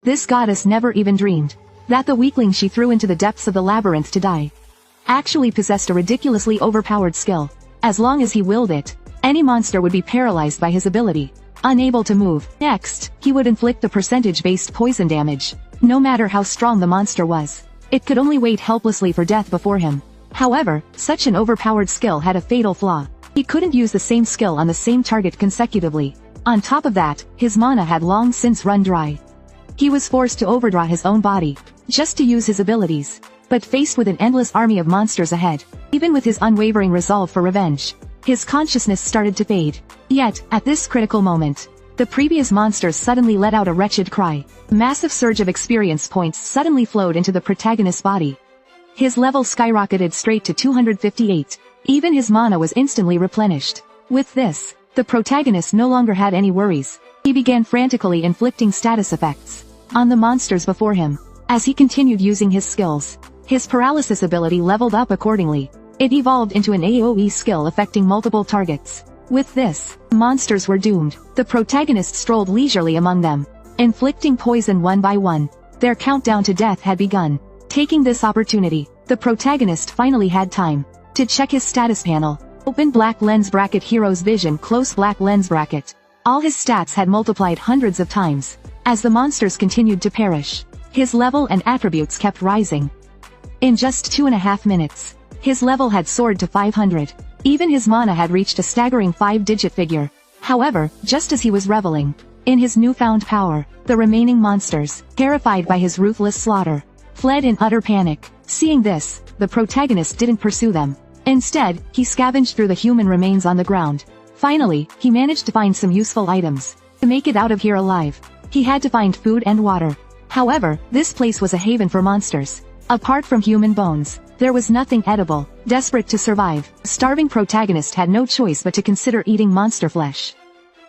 This goddess never even dreamed that the weakling she threw into the depths of the labyrinth to die actually possessed a ridiculously overpowered skill. As long as he willed it, any monster would be paralyzed by his ability, unable to move. Next, he would inflict the percentage-based poison damage. No matter how strong the monster was, it could only wait helplessly for death before him. However, such an overpowered skill had a fatal flaw. He couldn't use the same skill on the same target consecutively. On top of that, his mana had long since run dry. He was forced to overdraw his own body, just to use his abilities. But faced with an endless army of monsters ahead, even with his unwavering resolve for revenge, his consciousness started to fade. Yet, at this critical moment, the previous monsters suddenly let out a wretched cry. A massive surge of experience points suddenly flowed into the protagonist's body. His level skyrocketed straight to 258. Even his mana was instantly replenished. With this, the protagonist no longer had any worries. He began frantically inflicting status effects on the monsters before him. As he continued using his skills, his paralysis ability leveled up accordingly. It evolved into an AoE skill affecting multiple targets. With this, monsters were doomed. The protagonist strolled leisurely among them, inflicting poison one by one. Their countdown to death had begun. Taking this opportunity, the protagonist finally had time to check his status panel. Open black lens bracket, hero's vision, close black lens bracket. All his stats had multiplied hundreds of times. As the monsters continued to perish, his level and attributes kept rising. In just 2.5 minutes, his level had soared to 500. Even his mana had reached a staggering 5-digit figure. However, just as he was reveling in his newfound power, the remaining monsters, terrified by his ruthless slaughter, fled in utter panic. Seeing this, the protagonist didn't pursue them. Instead, he scavenged through the human remains on the ground. Finally, he managed to find some useful items. To make it out of here alive, he had to find food and water. However, this place was a haven for monsters. Apart from human bones, there was nothing edible. Desperate to survive, the starving protagonist had no choice but to consider eating monster flesh.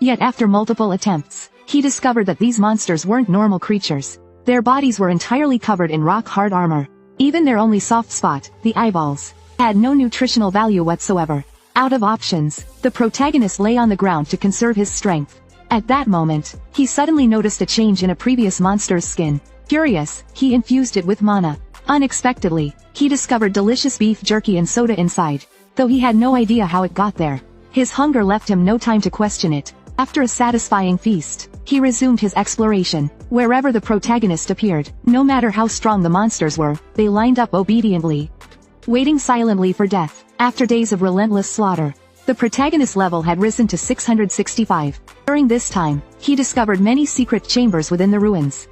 Yet after multiple attempts, he discovered that these monsters weren't normal creatures. Their bodies were entirely covered in rock-hard armor. Even their only soft spot, the eyeballs, had no nutritional value whatsoever. Out of options, the protagonist lay on the ground to conserve his strength. At that moment, he suddenly noticed a change in a previous monster's skin. Curious, he infused it with mana. Unexpectedly, he discovered delicious beef jerky and soda inside, though he had no idea how it got there. His hunger left him no time to question it. After a satisfying feast, he resumed his exploration. Wherever the protagonist appeared, no matter how strong the monsters were, they lined up obediently, waiting silently for death. After days of relentless slaughter, the protagonist's level had risen to 665. During this time, he discovered many secret chambers within the ruins.